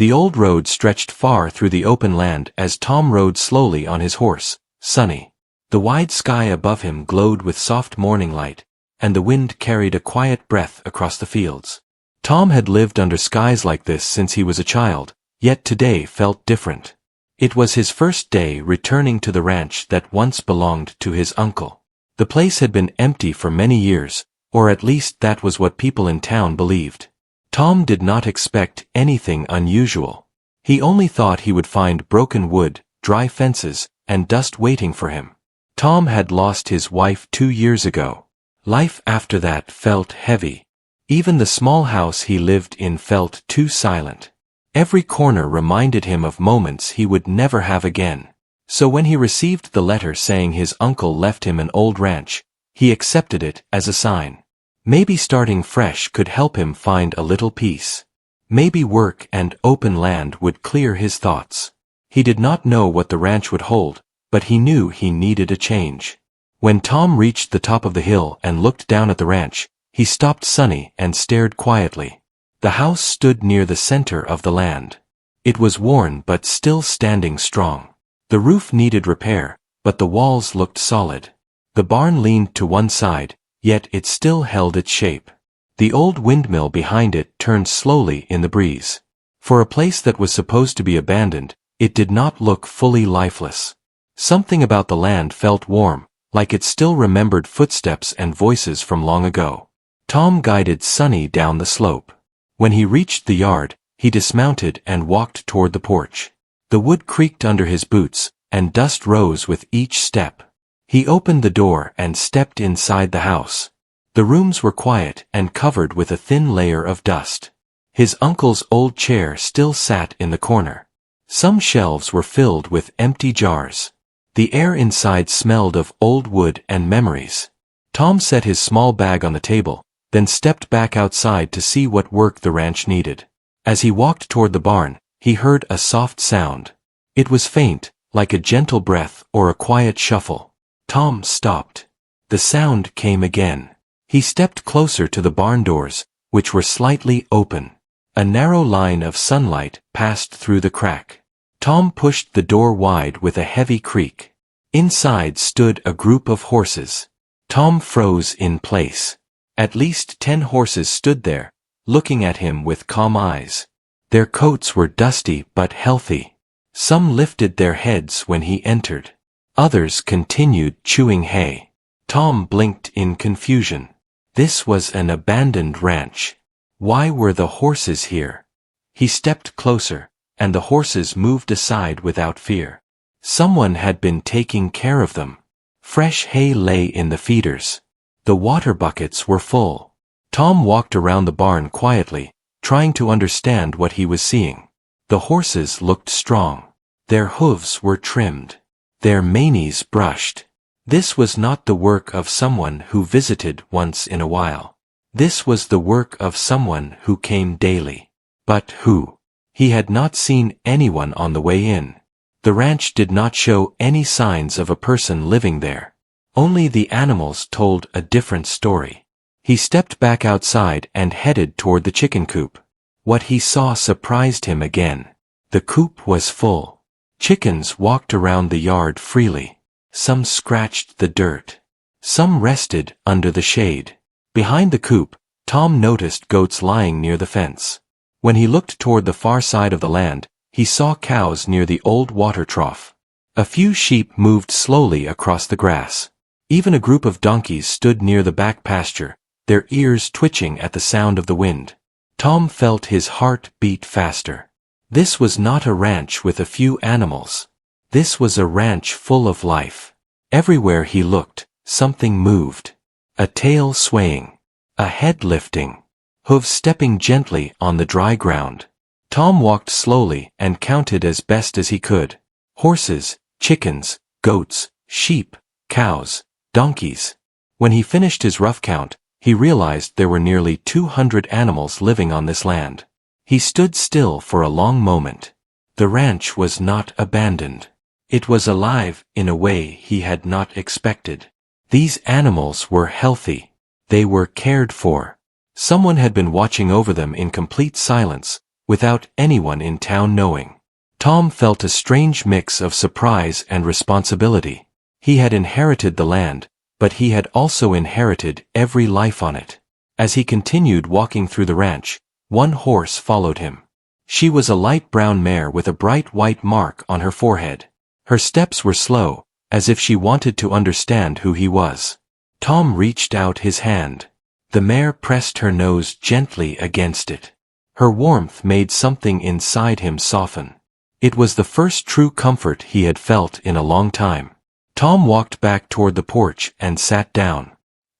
The old road stretched far through the open land as Tom rode slowly on his horse, Sunny. The wide sky above him glowed with soft morning light, and the wind carried a quiet breath across the fields. Tom had lived under skies like this since he was a child, yet today felt different. It was his first day returning to the ranch that once belonged to his uncle. The place had been empty for many years, or at least that was what people in town believed. Tom did not expect anything unusual. He only thought he would find broken wood, dry fences, and dust waiting for him. Tom had lost his wife 2 years ago. Life after that felt heavy. Even the small house he lived in felt too silent. Every corner reminded him of moments he would never have again. So when he received the letter saying his uncle left him an old ranch, he accepted it as a sign. Maybe starting fresh could help him find a little peace. Maybe work and open land would clear his thoughts. He did not know what the ranch would hold, but he knew he needed a change. When Tom reached the top of the hill and looked down at the ranch, he stopped Sunny and stared quietly. The house stood near the center of the land. It was worn but still standing strong. The roof needed repair, but the walls looked solid. The barn leaned to one side, yet it still held its shape. The old windmill behind it turned slowly in the breeze. For a place that was supposed to be abandoned, it did not look fully lifeless. Something about the land felt warm, like it still remembered footsteps and voices from long ago. Tom guided Sunny down the slope. When he reached the yard, he dismounted and walked toward the porch. The wood creaked under his boots, and dust rose with each step. He opened the door and stepped inside the house. The rooms were quiet and covered with a thin layer of dust. His uncle's old chair still sat in the corner. Some shelves were filled with empty jars. The air inside smelled of old wood and memories. Tom set his small bag on the table, then stepped back outside to see what work the ranch needed. As he walked toward the barn, he heard a soft sound. It was faint, like a gentle breath or a quiet shuffle. Tom stopped. The sound came again. He stepped closer to the barn doors, which were slightly open. A narrow line of sunlight passed through the crack. Tom pushed the door wide with a heavy creak. Inside stood a group of horses. Tom froze in place. At least 10 horses stood there, looking at him with calm eyes. Their coats were dusty but healthy. Some lifted their heads when he entered. Others continued chewing hay. Tom blinked in confusion. This was an abandoned ranch. Why were the horses here? He stepped closer, and the horses moved aside without fear. Someone had been taking care of them. Fresh hay lay in the feeders. The water buckets were full. Tom walked around the barn quietly, trying to understand what he was seeing. The horses looked strong. Their hooves were trimmed. Their manes brushed. This was not the work of someone who visited once in a while. This was the work of someone who came daily. But who? He had not seen anyone on the way in. The ranch did not show any signs of a person living there. Only the animals told a different story. He stepped back outside and headed toward the chicken coop. What he saw surprised him again. The coop was full. Chickens walked around the yard freely. Some scratched the dirt. Some rested under the shade. Behind the coop, Tom noticed goats lying near the fence. When he looked toward the far side of the land, he saw cows near the old water trough. A few sheep moved slowly across the grass. Even a group of donkeys stood near the back pasture, their ears twitching at the sound of the wind. Tom felt his heart beat faster. This was not a ranch with a few animals. This was a ranch full of life. Everywhere he looked, something moved. A tail swaying. A head lifting. Hooves stepping gently on the dry ground. Tom walked slowly and counted as best as he could. Horses, chickens, goats, sheep, cows, donkeys. When he finished his rough count, he realized there were nearly 200 animals living on this land. He stood still for a long moment. The ranch was not abandoned. It was alive in a way he had not expected. These animals were healthy. They were cared for. Someone had been watching over them in complete silence, without anyone in town knowing. Tom felt a strange mix of surprise and responsibility. He had inherited the land, but he had also inherited every life on it. As he continued walking through the ranch, one horse followed him. She was a light brown mare with a bright white mark on her forehead. Her steps were slow, as if she wanted to understand who he was. Tom reached out his hand. The mare pressed her nose gently against it. Her warmth made something inside him soften. It was the first true comfort he had felt in a long time. Tom walked back toward the porch and sat down.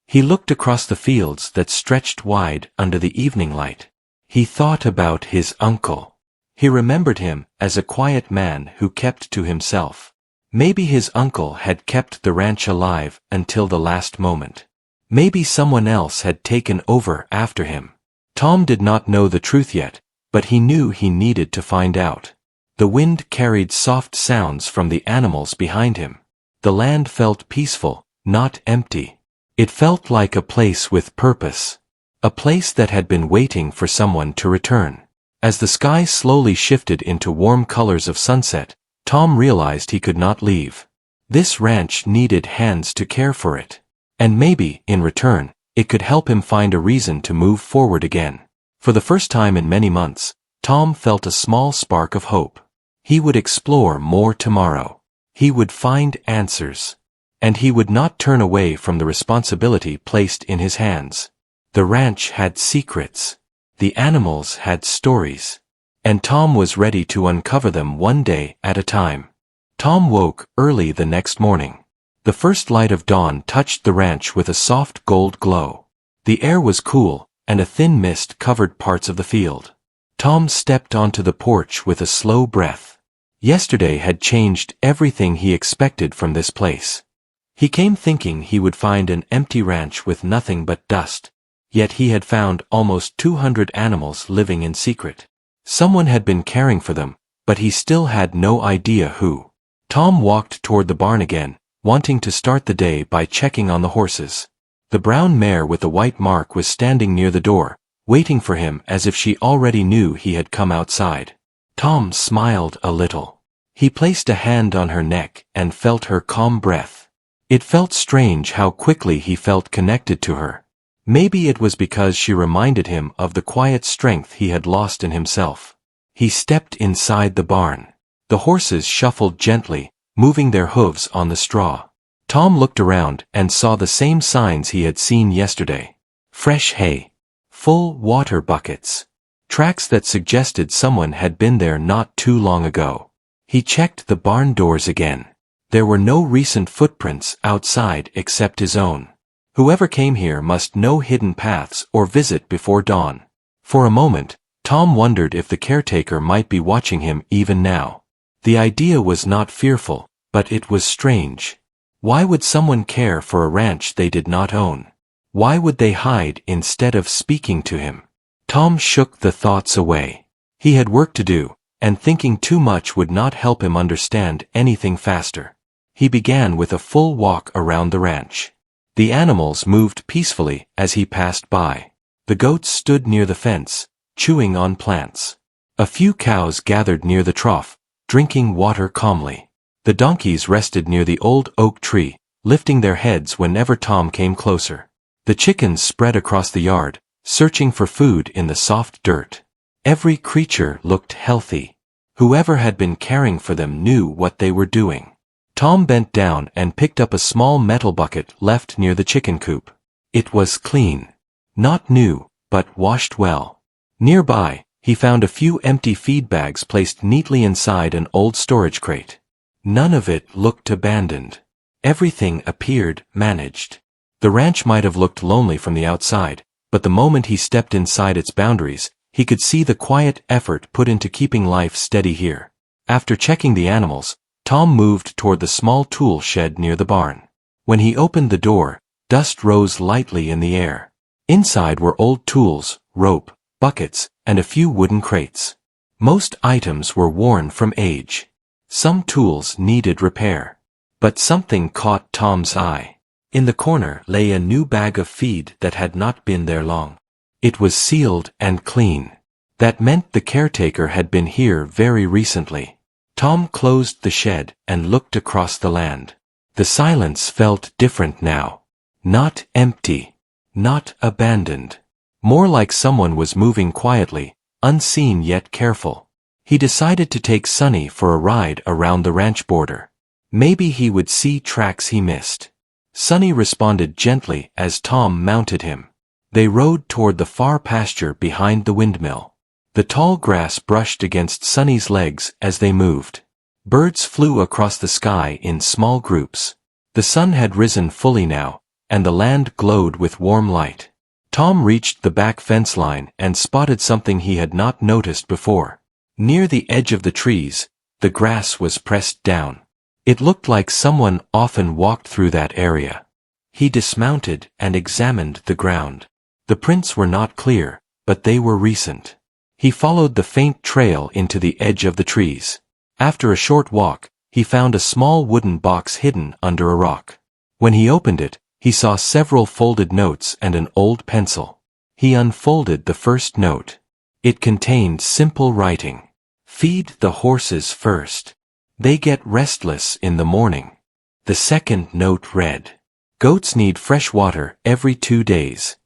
He looked across the fields that stretched wide under the evening light. He thought about his uncle. He remembered him as a quiet man who kept to himself. Maybe his uncle had kept the ranch alive until the last moment. Maybe someone else had taken over after him. Tom did not know the truth yet, but he knew he needed to find out. The wind carried soft sounds from the animals behind him. The land felt peaceful, not empty. It felt like a place with purpose. A place that had been waiting for someone to return. As the sky slowly shifted into warm colors of sunset, Tom realized he could not leave. This ranch needed hands to care for it. And maybe, in return, it could help him find a reason to move forward again. For the first time in many months, Tom felt a small spark of hope. He would explore more tomorrow. He would find answers. And he would not turn away from the responsibility placed in his hands. The ranch had secrets. The animals had stories. And Tom was ready to uncover them one day at a time. Tom woke early the next morning. The first light of dawn touched the ranch with a soft gold glow. The air was cool, and a thin mist covered parts of the field. Tom stepped onto the porch with a slow breath. Yesterday had changed everything he expected from this place. He came thinking he would find an empty ranch with nothing but dust, yet he had found almost 200 animals living in secret. Someone had been caring for them, but he still had no idea who. Tom walked toward the barn again, wanting to start the day by checking on the horses. The brown mare with the white mark was standing near the door, waiting for him as if she already knew he had come outside. Tom smiled a little. He placed a hand on her neck and felt her calm breath. It felt strange how quickly he felt connected to her. Maybe it was because she reminded him of the quiet strength he had lost in himself. He stepped inside the barn. The horses shuffled gently, moving their hooves on the straw. Tom looked around and saw the same signs he had seen yesterday. Fresh hay. Full water buckets. Tracks that suggested someone had been there not too long ago. He checked the barn doors again. There were no recent footprints outside except his own. Whoever came here must know hidden paths or visit before dawn. For a moment, Tom wondered if the caretaker might be watching him even now. The idea was not fearful, but it was strange. Why would someone care for a ranch they did not own? Why would they hide instead of speaking to him? Tom shook the thoughts away. He had work to do, and thinking too much would not help him understand anything faster. He began with a full walk around the ranch. The animals moved peacefully as he passed by. The goats stood near the fence, chewing on plants. A few cows gathered near the trough, drinking water calmly. The donkeys rested near the old oak tree, lifting their heads whenever Tom came closer. The chickens spread across the yard, searching for food in the soft dirt. Every creature looked healthy. Whoever had been caring for them knew what they were doing. Tom bent down and picked up a small metal bucket left near the chicken coop. It was clean. Not new, but washed well. Nearby, he found a few empty feed bags placed neatly inside an old storage crate. None of it looked abandoned. Everything appeared managed. The ranch might have looked lonely from the outside, but the moment he stepped inside its boundaries, he could see the quiet effort put into keeping life steady here. After checking the animals, Tom moved toward the small tool shed near the barn. When he opened the door, dust rose lightly in the air. Inside were old tools, rope, buckets, and a few wooden crates. Most items were worn from age. Some tools needed repair. But something caught Tom's eye. In the corner lay a new bag of feed that had not been there long. It was sealed and clean. That meant the caretaker had been here very recently. Tom closed the shed and looked across the land. The silence felt different now. Not empty. Not abandoned. More like someone was moving quietly, unseen yet careful. He decided to take Sonny for a ride around the ranch border. Maybe he would see tracks he missed. Sonny responded gently as Tom mounted him. They rode toward the far pasture behind the windmill. The tall grass brushed against Sonny's legs as they moved. Birds flew across the sky in small groups. The sun had risen fully now, and the land glowed with warm light. Tom reached the back fence line and spotted something he had not noticed before. Near the edge of the trees, the grass was pressed down. It looked like someone often walked through that area. He dismounted and examined the ground. The prints were not clear, but they were recent. He followed the faint trail into the edge of the trees. After a short walk, he found a small wooden box hidden under a rock. When he opened it, he saw several folded notes and an old pencil. He unfolded the first note. It contained simple writing. Feed the horses first. They get restless in the morning. The second note read, Goats need fresh water every 2 days.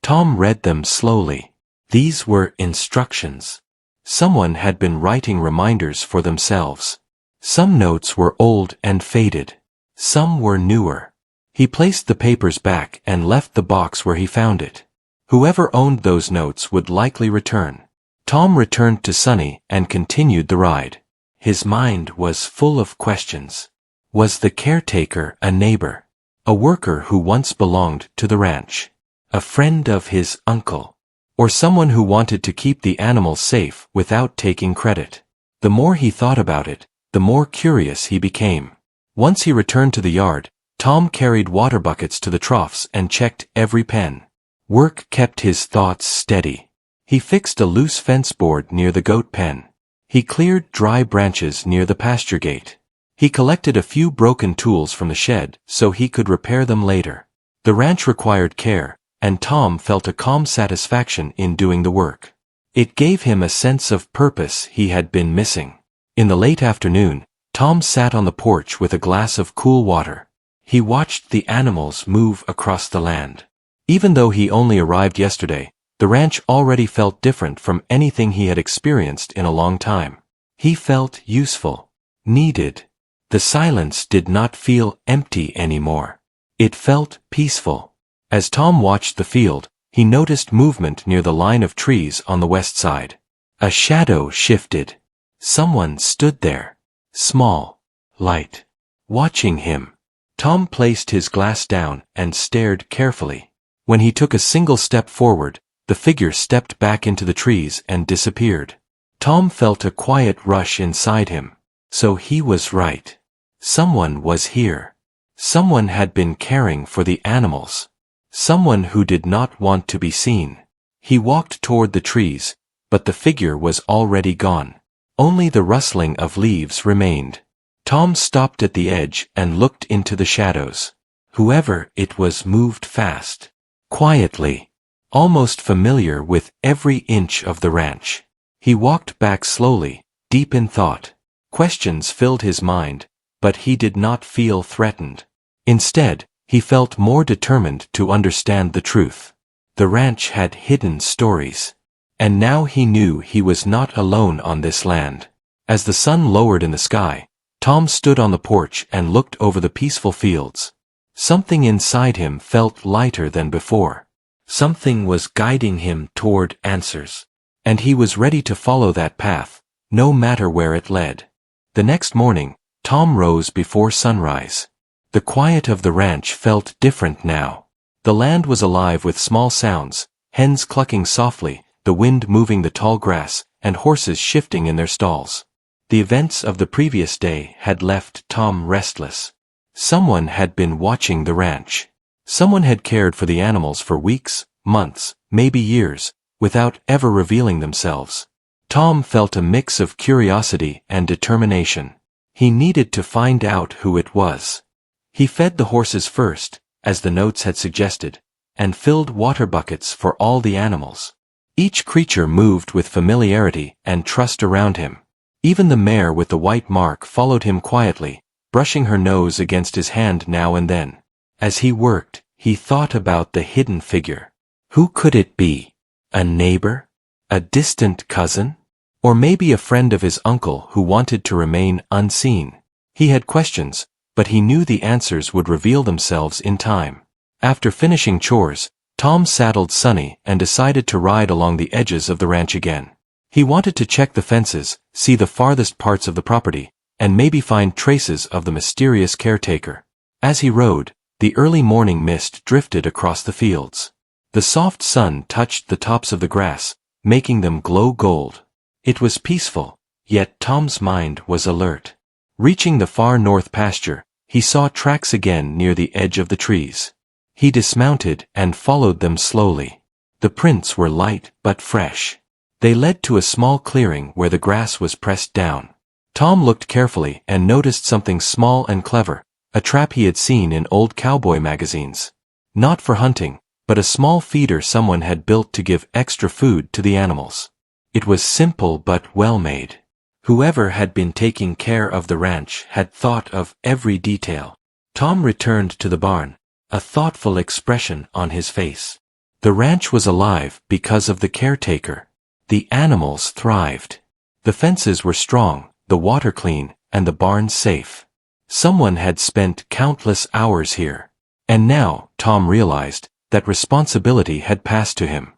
Tom read them slowly. These were instructions. Someone had been writing reminders for themselves. Some notes were old and faded. Some were newer. He placed the papers back and left the box where he found it. Whoever owned those notes would likely return. Tom returned to Sonny and continued the ride. His mind was full of questions. Was the caretaker a neighbor? A worker who once belonged to the ranch? A friend of his uncle? Or someone who wanted to keep the animals safe without taking credit? The more he thought about it, the more curious he became. Once he returned to the yard, Tom carried water buckets to the troughs and checked every pen. Work kept his thoughts steady. He fixed a loose fence board near the goat pen. He cleared dry branches near the pasture gate. He collected a few broken tools from the shed so he could repair them later. The ranch required care, and Tom felt a calm satisfaction in doing the work. It gave him a sense of purpose he had been missing. In the late afternoon, Tom sat on the porch with a glass of cool water. He watched the animals move across the land. Even though he only arrived yesterday, the ranch already felt different from anything he had experienced in a long time. He felt useful, needed. The silence did not feel empty anymore. It felt peaceful. As Tom watched the field, he noticed movement near the line of trees on the west side. A shadow shifted. Someone stood there. Small. Light. Watching him. Tom placed his glass down and stared carefully. When he took a single step forward, the figure stepped back into the trees and disappeared. Tom felt a quiet rush inside him. So he was right. Someone was here. Someone had been caring for the animals. Someone who did not want to be seen. He walked toward the trees, but the figure was already gone. Only the rustling of leaves remained. Tom stopped at the edge and looked into the shadows. Whoever it was moved fast. Quietly. Almost familiar with every inch of the ranch. He walked back slowly, deep in thought. Questions filled his mind, but he did not feel threatened. Instead, he felt more determined to understand the truth. The ranch had hidden stories. And now he knew he was not alone on this land. As the sun lowered in the sky, Tom stood on the porch and looked over the peaceful fields. Something inside him felt lighter than before. Something was guiding him toward answers. And he was ready to follow that path, no matter where it led. The next morning, Tom rose before sunrise. The quiet of the ranch felt different now. The land was alive with small sounds, hens clucking softly, the wind moving the tall grass, and horses shifting in their stalls. The events of the previous day had left Tom restless. Someone had been watching the ranch. Someone had cared for the animals for weeks, months, maybe years, without ever revealing themselves. Tom felt a mix of curiosity and determination. He needed to find out who it was. He fed the horses first, as the notes had suggested, and filled water buckets for all the animals. Each creature moved with familiarity and trust around him. Even the mare with the white mark followed him quietly, brushing her nose against his hand now and then. As he worked, he thought about the hidden figure. Who could it be? A neighbor? A distant cousin? Or maybe a friend of his uncle who wanted to remain unseen? He had questions, but he knew the answers would reveal themselves in time. After finishing chores, Tom saddled Sunny and decided to ride along the edges of the ranch again. He wanted to check the fences, see the farthest parts of the property, and maybe find traces of the mysterious caretaker. As he rode, the early morning mist drifted across the fields. The soft sun touched the tops of the grass, making them glow gold. It was peaceful, yet Tom's mind was alert. Reaching the far north pasture, he saw tracks again near the edge of the trees. He dismounted and followed them slowly. The prints were light but fresh. They led to a small clearing where the grass was pressed down. Tom looked carefully and noticed something small and clever, a trap he had seen in old cowboy magazines. Not for hunting, but a small feeder someone had built to give extra food to the animals. It was simple but well made. Whoever had been taking care of the ranch had thought of every detail. Tom returned to the barn, a thoughtful expression on his face. The ranch was alive because of the caretaker. The animals thrived. The fences were strong, the water clean, and the barn safe. Someone had spent countless hours here. And now, Tom realized, that responsibility had passed to him.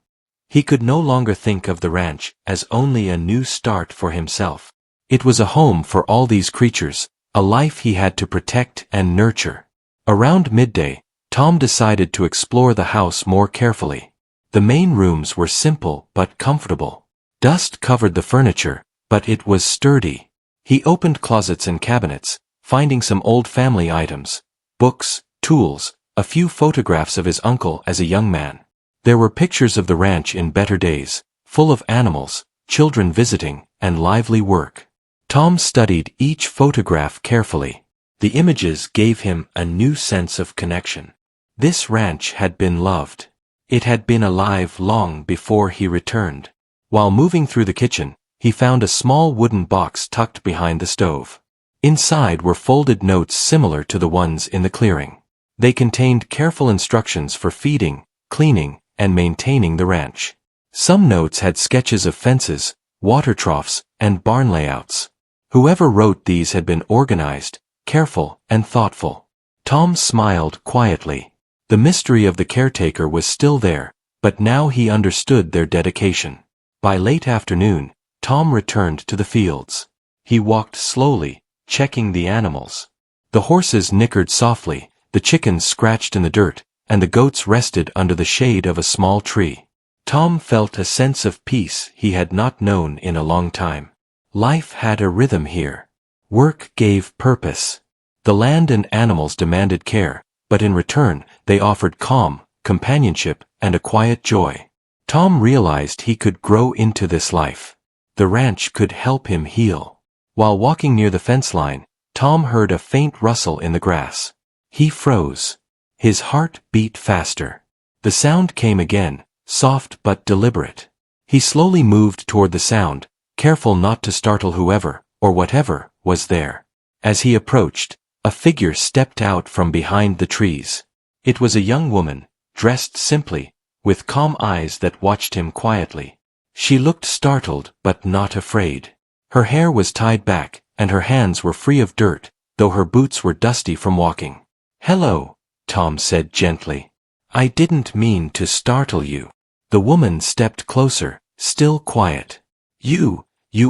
He could no longer think of the ranch as only a new start for himself. It was a home for all these creatures, a life he had to protect and nurture. Around midday, Tom decided to explore the house more carefully. The main rooms were simple but comfortable. Dust covered the furniture, but it was sturdy. He opened closets and cabinets, finding some old family items, books, tools, a few photographs of his uncle as a young man. There were pictures of the ranch in better days, full of animals, children visiting, and lively work. Tom studied each photograph carefully. The images gave him a new sense of connection. This ranch had been loved. It had been alive long before he returned. While moving through the kitchen, he found a small wooden box tucked behind the stove. Inside were folded notes similar to the ones in the clearing. They contained careful instructions for feeding, cleaning, and maintaining the ranch. Some notes had sketches of fences, water troughs, and barn layouts. Whoever wrote these had been organized, careful, and thoughtful. Tom smiled quietly. The mystery of the caretaker was still there, but now he understood their dedication. By late afternoon, Tom returned to the fields. He walked slowly, checking the animals. The horses nickered softly, the chickens scratched in the dirt, and the goats rested under the shade of a small tree. Tom felt a sense of peace he had not known in a long time. Life had a rhythm here. Work gave purpose. The land and animals demanded care, but in return, they offered calm, companionship, and a quiet joy. Tom realized he could grow into this life. The ranch could help him heal. While walking near the fence line, Tom heard a faint rustle in the grass. He froze. His heart beat faster. The sound came again, soft but deliberate. He slowly moved toward the sound, careful not to startle whoever, or whatever, was there. As he approached, a figure stepped out from behind the trees. It was a young woman, dressed simply, with calm eyes that watched him quietly. She looked startled but not afraid. Her hair was tied back, and her hands were free of dirt, though her boots were dusty from walking. "Hello," Tom said gently. "I didn't mean to startle you." The woman stepped closer, still quiet. You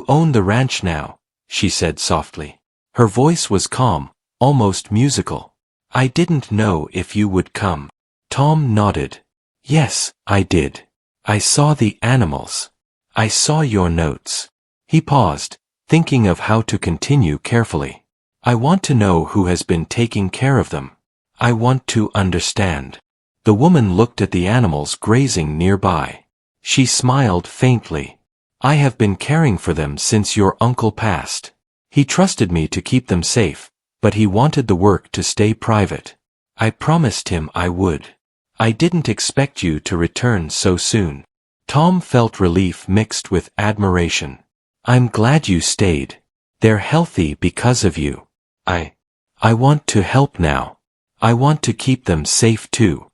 own the ranch now," she said softly. Her voice was calm, almost musical. "I didn't know if you would come." Tom nodded. "Yes, I did. I saw the animals. I saw your notes." He paused, thinking of how to continue carefully. "I want to know who has been taking care of them. I want to understand." The woman looked at the animals grazing nearby. She smiled faintly. "I have been caring for them since your uncle passed. He trusted me to keep them safe, but he wanted the work to stay private. I promised him I would. I didn't expect you to return so soon." Tom felt relief mixed with admiration. I'm glad you stayed. They're healthy because of you. I want to help now. I want to keep them safe too.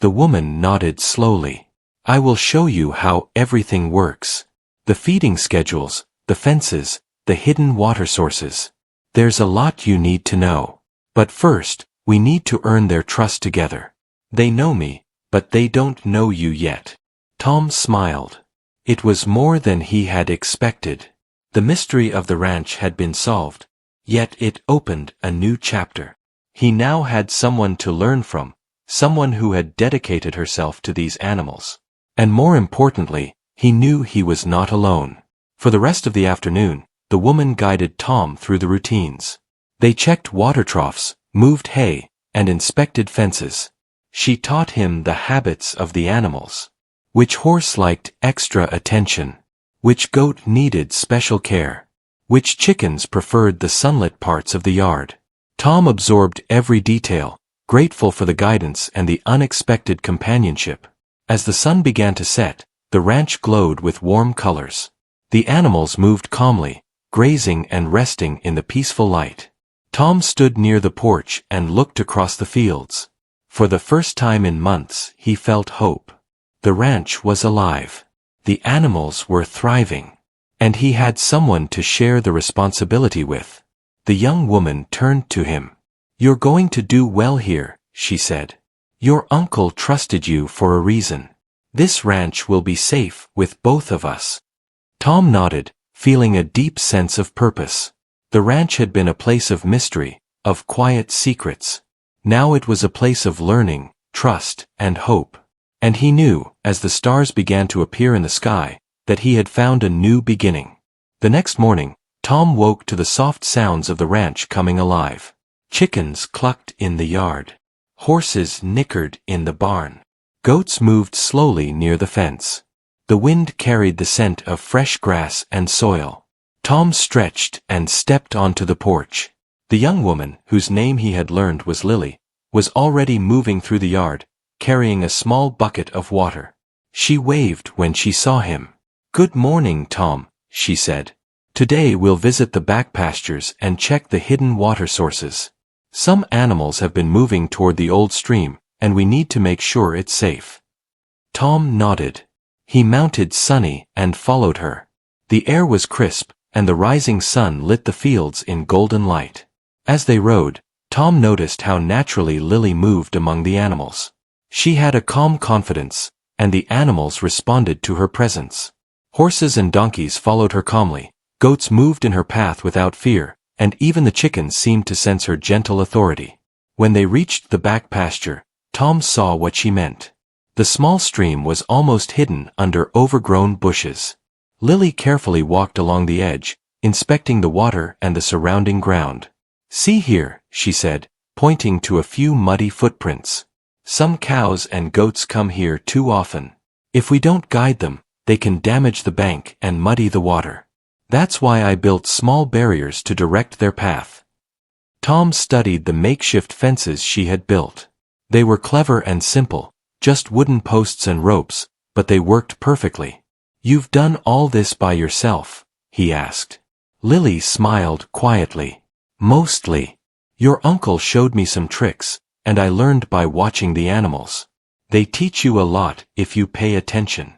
The woman nodded slowly. I will show you how everything works. The feeding schedules, the fences, the hidden water sources. There's a lot you need to know. But first, we need to earn their trust together. They know me, but they don't know you yet. Tom smiled. It was more than he had expected. The mystery of the ranch had been solved, yet it opened a new chapter. He now had someone to learn from, someone who had dedicated herself to these animals. And more importantly, he knew he was not alone. For the rest of the afternoon, the woman guided Tom through the routines. They checked water troughs, moved hay, and inspected fences. She taught him the habits of the animals. Which horse liked extra attention? Which goat needed special care? Which chickens preferred the sunlit parts of the yard? Tom absorbed every detail, grateful for the guidance and the unexpected companionship. As the sun began to set, the ranch glowed with warm colors. The animals moved calmly, grazing and resting in the peaceful light. Tom stood near the porch and looked across the fields. For the first time in months, he felt hope. The ranch was alive. The animals were thriving. And he had someone to share the responsibility with. The young woman turned to him. You're going to do well here, she said. Your uncle trusted you for a reason. This ranch will be safe with both of us. Tom nodded, feeling a deep sense of purpose. The ranch had been a place of mystery, of quiet secrets. Now it was a place of learning, trust, and hope. And he knew, as the stars began to appear in the sky, that he had found a new beginning. The next morning, Tom woke to the soft sounds of the ranch coming alive. Chickens clucked in the yard. Horses nickered in the barn. Goats moved slowly near the fence. The wind carried the scent of fresh grass and soil. Tom stretched and stepped onto the porch. The young woman, whose name he had learned was Lily, was already moving through the yard, carrying a small bucket of water. She waved when she saw him. Good morning, Tom, she said. Today we'll visit the back pastures and check the hidden water sources. Some animals have been moving toward the old stream, and we need to make sure it's safe. Tom nodded. He mounted Sunny and followed her. The air was crisp, and the rising sun lit the fields in golden light. As they rode, Tom noticed how naturally Lily moved among the animals. She had a calm confidence, and the animals responded to her presence. Horses and donkeys followed her calmly, goats moved in her path without fear, and even the chickens seemed to sense her gentle authority. When they reached the back pasture, Tom saw what she meant. The small stream was almost hidden under overgrown bushes. Lily carefully walked along the edge, inspecting the water and the surrounding ground. See here, she said, pointing to a few muddy footprints. Some cows and goats come here too often. If we don't guide them, they can damage the bank and muddy the water. That's why I built small barriers to direct their path. Tom studied the makeshift fences she had built. They were clever and simple, just wooden posts and ropes, but they worked perfectly. You've done all this by yourself, he asked. Lily smiled quietly. Mostly. Your uncle showed me some tricks, and I learned by watching the animals. They teach you a lot if you pay attention.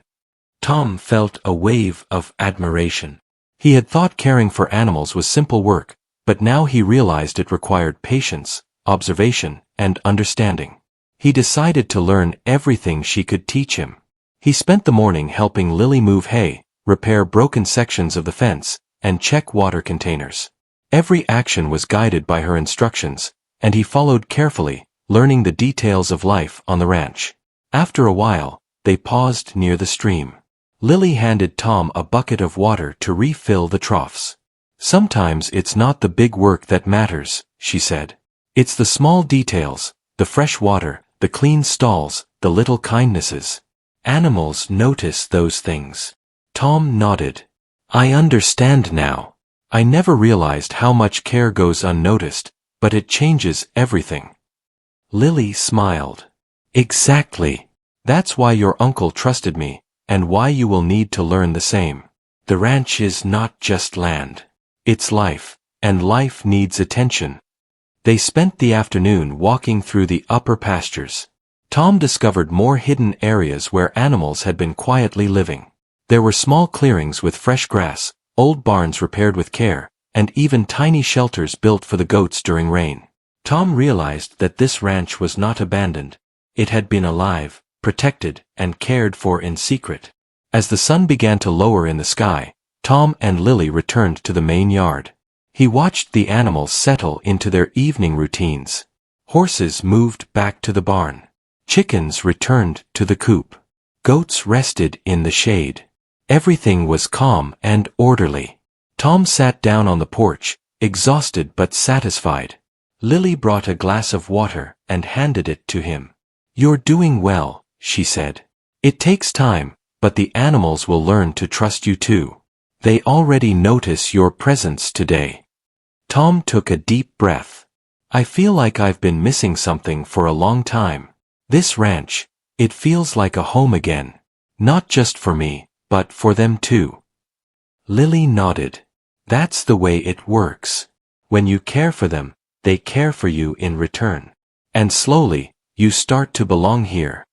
Tom felt a wave of admiration. He had thought caring for animals was simple work, but now he realized it required patience, observation, and understanding. He decided to learn everything she could teach him. He spent the morning helping Lily move hay, repair broken sections of the fence, and check water containers. Every action was guided by her instructions, and he followed carefully, learning the details of life on the ranch. After a while, they paused near the stream. Lily handed Tom a bucket of water to refill the troughs. Sometimes it's not the big work that matters, she said. It's the small details, the fresh water, the clean stalls, the little kindnesses. Animals notice those things. Tom nodded. I understand now. I never realized how much care goes unnoticed, but it changes everything. Lily smiled. Exactly. That's why your uncle trusted me, and why you will need to learn the same. The ranch is not just land. It's life, and life needs attention. They spent the afternoon walking through the upper pastures. Tom discovered more hidden areas where animals had been quietly living. There were small clearings with fresh grass, old barns repaired with care, and even tiny shelters built for the goats during rain. Tom realized that this ranch was not abandoned. It had been alive, protected, and cared for in secret. As the sun began to lower in the sky, Tom and Lily returned to the main yard. He watched the animals settle into their evening routines. Horses moved back to the barn. Chickens returned to the coop. Goats rested in the shade. Everything was calm and orderly. Tom sat down on the porch, exhausted but satisfied. Lily brought a glass of water and handed it to him. "You're doing well," she said. "It takes time, but the animals will learn to trust you too. They already notice your presence today." Tom took a deep breath. "I feel like I've been missing something for a long time. This ranch, it feels like a home again. Not just for me, but for them too." Lily nodded. "That's the way it works. When you care for them, they care for you in return. And slowly, you start to belong here."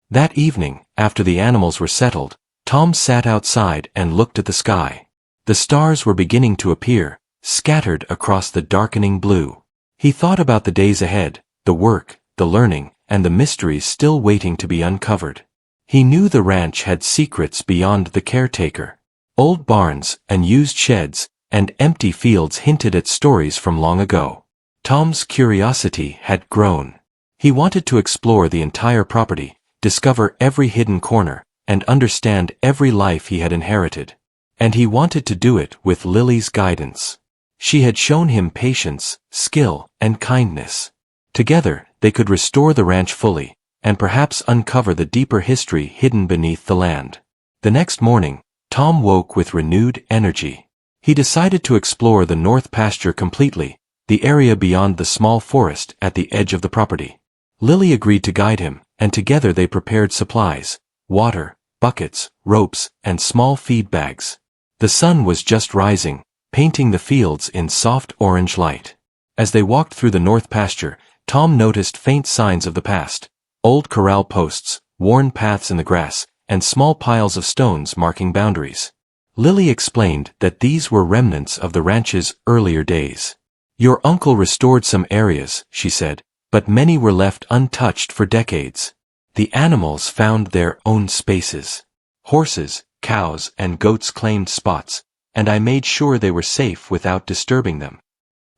That evening, after the animals were settled, Tom sat outside and looked at the sky. The stars were beginning to appear, scattered across the darkening blue. He thought about the days ahead, the work, the learning, and the mysteries still waiting to be uncovered. He knew the ranch had secrets beyond the caretaker. Old barns, unused sheds, and empty fields hinted at stories from long ago. Tom's curiosity had grown. He wanted to explore the entire property, discover every hidden corner, and understand every life he had inherited. And he wanted to do it with Lily's guidance. She had shown him patience, skill, and kindness. Together, they could restore the ranch fully, and perhaps uncover the deeper history hidden beneath the land. The next morning, Tom woke with renewed energy. He decided to explore the north pasture completely, the area beyond the small forest at the edge of the property. Lily agreed to guide him, and together they prepared supplies: water, buckets, ropes, and small feed bags. The sun was just rising, painting the fields in soft orange light. As they walked through the north pasture, Tom noticed faint signs of the past: old corral posts, worn paths in the grass, and small piles of stones marking boundaries. Lily explained that these were remnants of the ranch's earlier days. "Your uncle restored some areas," she said, "but many were left untouched for decades. The animals found their own spaces. Horses, cows, and goats claimed spots, and I made sure they were safe without disturbing them."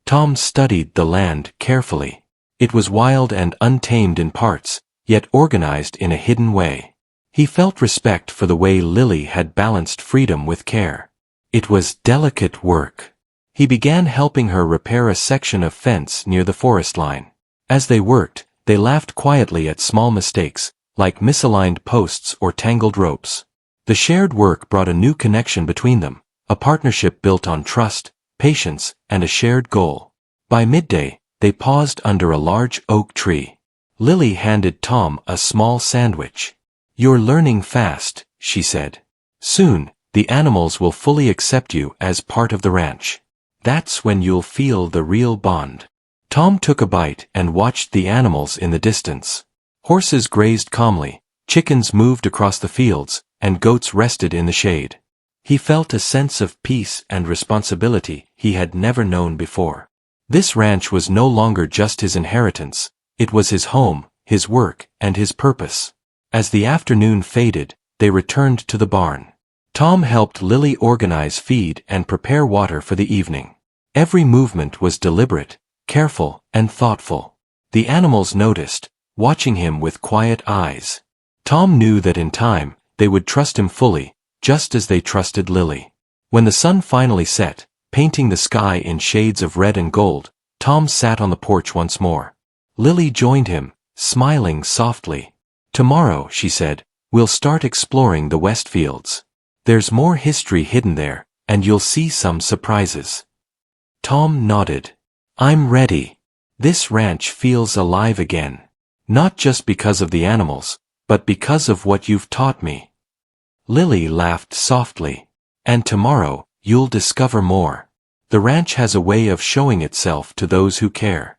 Tom studied the land carefully. It was wild and untamed in parts, yet organized in a hidden way. He felt respect for the way Lily had balanced freedom with care. It was delicate work. He began helping her repair a section of fence near the forest line. As they worked, they laughed quietly at small mistakes, like misaligned posts or tangled ropes. The shared work brought a new connection between them, a partnership built on trust, patience, and a shared goal. By midday, they paused under a large oak tree. Lily handed Tom a small sandwich. "You're learning fast," she said. "Soon, the animals will fully accept you as part of the ranch. That's when you'll feel the real bond." Tom took a bite and watched the animals in the distance. Horses grazed calmly, chickens moved across the fields, and goats rested in the shade. He felt a sense of peace and responsibility he had never known before. This ranch was no longer just his inheritance, it was his home, his work, and his purpose. As the afternoon faded, they returned to the barn. Tom helped Lily organize feed and prepare water for the evening. Every movement was deliberate, careful, and thoughtful. The animals noticed, watching him with quiet eyes. Tom knew that in time, they would trust him fully, just as they trusted Lily. When the sun finally set, painting the sky in shades of red and gold, Tom sat on the porch once more. Lily joined him, smiling softly. "Tomorrow," she said, "we'll start exploring the West Fields. There's more history hidden there, and you'll see some surprises." Tom nodded. "I'm ready. This ranch feels alive again. Not just because of the animals, but because of what you've taught me." Lily laughed softly. And tomorrow, you'll discover more. The ranch has a way of showing itself to those who care.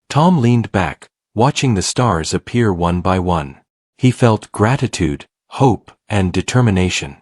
Tom leaned back, watching the stars appear one by one. He felt gratitude, hope, and determination.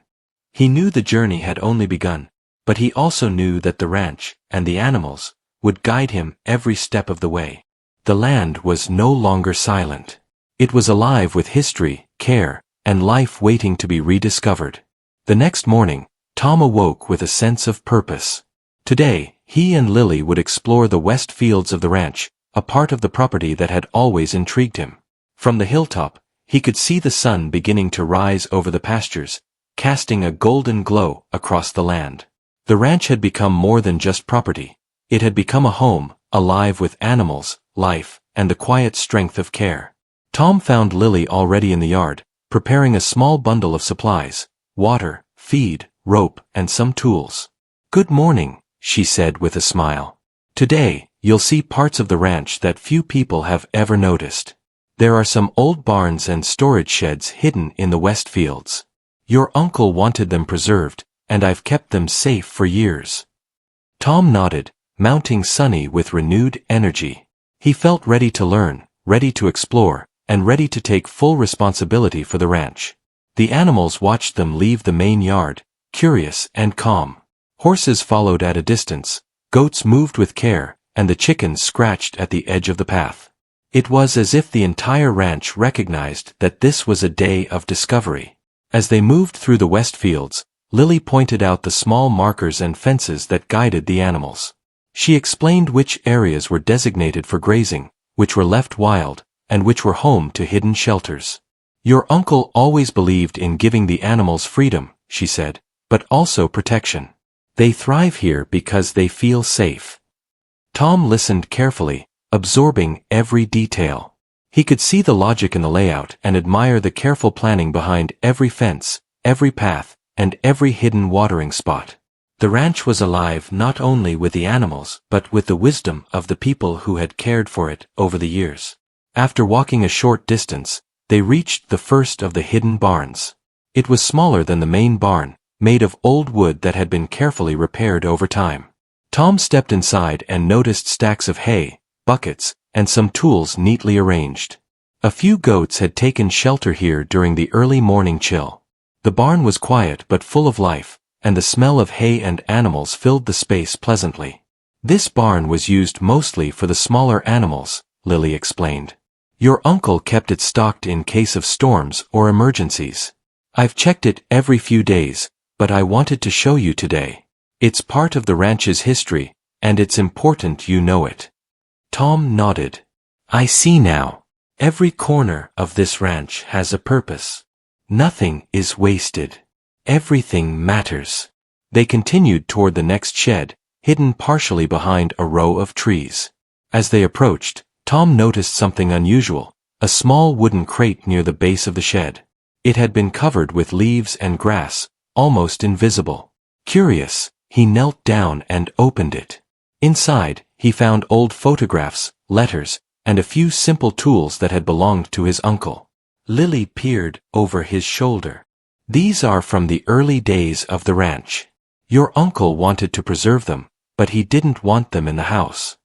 He knew the journey had only begun, but he also knew that the ranch, and the animals, would guide him every step of the way. The land was no longer silent. It was alive with history, care, and life waiting to be rediscovered. The next morning, Tom awoke with a sense of purpose. Today, he and Lily would explore the west fields of the ranch, a part of the property that had always intrigued him. From the hilltop, he could see the sun beginning to rise over the pastures, casting a golden glow across the land. The ranch had become more than just property. It had become a home, alive with animals, life, and the quiet strength of care. Tom found Lily already in the yard, preparing a small bundle of supplies: water, feed, rope, and some tools. "Good morning," she said with a smile. "Today, you'll see parts of the ranch that few people have ever noticed. There are some old barns and storage sheds hidden in the west fields. Your uncle wanted them preserved, and I've kept them safe for years." Tom nodded, mounting Sunny with renewed energy. He felt ready to learn, ready to explore, and ready to take full responsibility for the ranch. The animals watched them leave the main yard, curious and calm. Horses followed at a distance, goats moved with care, and the chickens scratched at the edge of the path. It was as if the entire ranch recognized that this was a day of discovery. As they moved through the west fields, Lily pointed out the small markers and fences that guided the animals. She explained which areas were designated for grazing, which were left wild, and which were home to hidden shelters. "Your uncle always believed in giving the animals freedom," she said, "but also protection. They thrive here because they feel safe." Tom listened carefully, absorbing every detail. He could see the logic in the layout and admire the careful planning behind every fence, every path, and every hidden watering spot. The ranch was alive not only with the animals but with the wisdom of the people who had cared for it over the years. After walking a short distance, they reached the first of the hidden barns. It was smaller than the main barn, made of old wood that had been carefully repaired over time. Tom stepped inside and noticed stacks of hay, buckets, and some tools neatly arranged. A few goats had taken shelter here during the early morning chill. The barn was quiet but full of life, and the smell of hay and animals filled the space pleasantly. "This barn was used mostly for the smaller animals," Lily explained. "Your uncle kept it stocked in case of storms or emergencies. I've checked it every few days, but I wanted to show you today. It's part of the ranch's history, and it's important you know it." Tom nodded. "I see now. Every corner of this ranch has a purpose. Nothing is wasted. Everything matters." They continued toward the next shed, hidden partially behind a row of trees. As they approached, Tom noticed something unusual: a small wooden crate near the base of the shed. It had been covered with leaves and grass, almost invisible. Curious, he knelt down and opened it. Inside, he found old photographs, letters, and a few simple tools that had belonged to his uncle. Lily peered over his shoulder. "These are from the early days of the ranch. Your uncle wanted to preserve them, but he didn't want them in the house.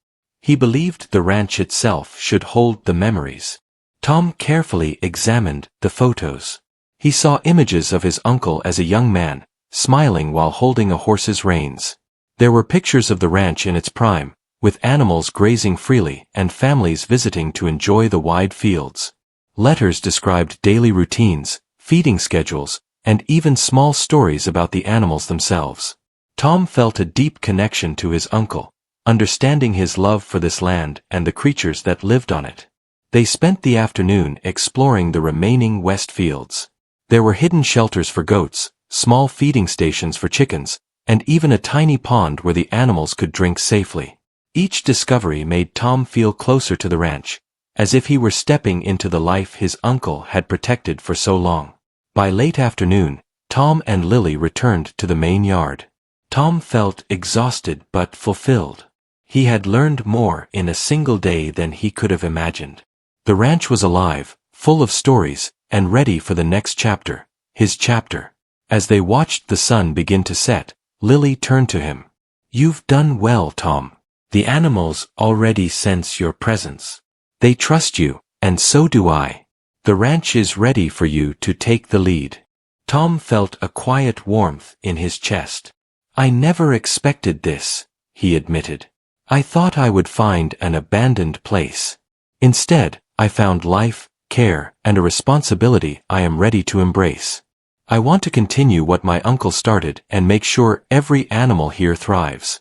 He believed the ranch itself should hold the memories." Tom carefully examined the photos. He saw images of his uncle as a young man, smiling while holding a horse's reins. There were pictures of the ranch in its prime, with animals grazing freely and families visiting to enjoy the wide fields. Letters described daily routines, feeding schedules, and even small stories about the animals themselves. Tom felt a deep connection to his uncle, understanding his love for this land and the creatures that lived on it. They spent the afternoon exploring the remaining west fields. There were hidden shelters for goats, small feeding stations for chickens, and even a tiny pond where the animals could drink safely. Each discovery made Tom feel closer to the ranch, as if he were stepping into the life his uncle had protected for so long. By late afternoon, Tom and Lily returned to the main yard. Tom felt exhausted but fulfilled. He had learned more in a single day than he could have imagined. The ranch was alive, full of stories, and ready for the next chapter, his chapter. As they watched the sun begin to set, Lily turned to him. "You've done well, Tom. The animals already sense your presence. They trust you, and so do I. The ranch is ready for you to take the lead." Tom felt a quiet warmth in his chest. "I never expected this," he admitted. "I thought I would find an abandoned place. Instead, I found life, care, and a responsibility I am ready to embrace. I want to continue what my uncle started and make sure every animal here thrives."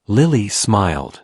Lily smiled.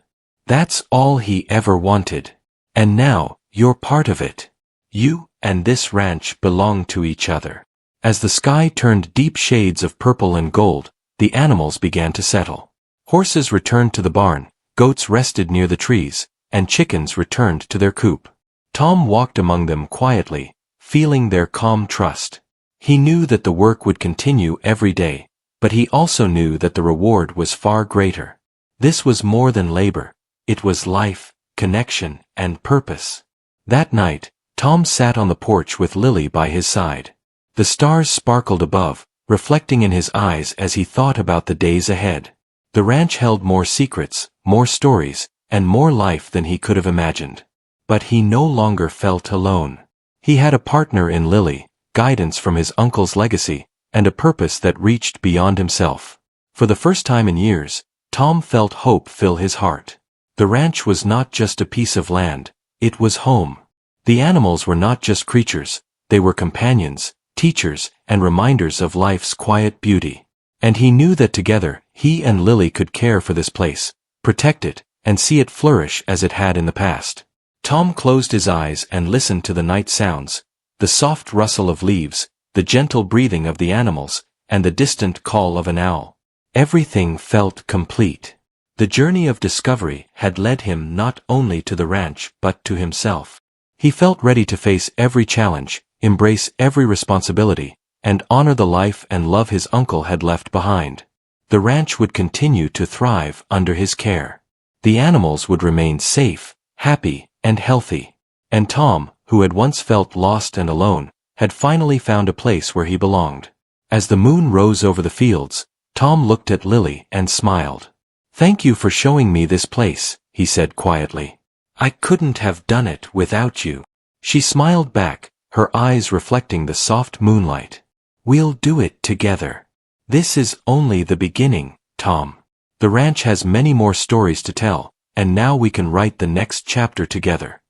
"That's all he ever wanted. And now, you're part of it. You and this ranch belong to each other." As the sky turned deep shades of purple and gold, the animals began to settle. Horses returned to the barn, goats rested near the trees, and chickens returned to their coop. Tom walked among them quietly, feeling their calm trust. He knew that the work would continue every day, but he also knew that the reward was far greater. This was more than labor. It was life, connection, and purpose. That night, Tom sat on the porch with Lily by his side. The stars sparkled above, reflecting in his eyes as he thought about the days ahead. The ranch held more secrets, more stories, and more life than he could have imagined. But he no longer felt alone. He had a partner in Lily, guidance from his uncle's legacy, and a purpose that reached beyond himself. For the first time in years, Tom felt hope fill his heart. The ranch was not just a piece of land, it was home. The animals were not just creatures, they were companions, teachers, and reminders of life's quiet beauty. And he knew that together, he and Lily could care for this place, protect it, and see it flourish as it had in the past. Tom closed his eyes and listened to the night sounds, the soft rustle of leaves, the gentle breathing of the animals, and the distant call of an owl. Everything felt complete. The journey of discovery had led him not only to the ranch but to himself. He felt ready to face every challenge, embrace every responsibility, and honor the life and love his uncle had left behind. The ranch would continue to thrive under his care. The animals would remain safe, happy, and healthy. And Tom, who had once felt lost and alone, had finally found a place where he belonged. As the moon rose over the fields, Tom looked at Lily and smiled. "Thank you for showing me this place," he said quietly. "I couldn't have done it without you." She smiled back, her eyes reflecting the soft moonlight. "We'll do it together. This is only the beginning, Tom. The ranch has many more stories to tell, and now we can write the next chapter together."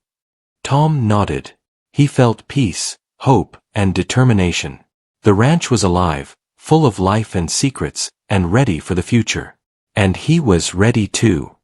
Tom nodded. He felt peace, hope, and determination. The ranch was alive, full of life and secrets, and ready for the future. And he was ready too.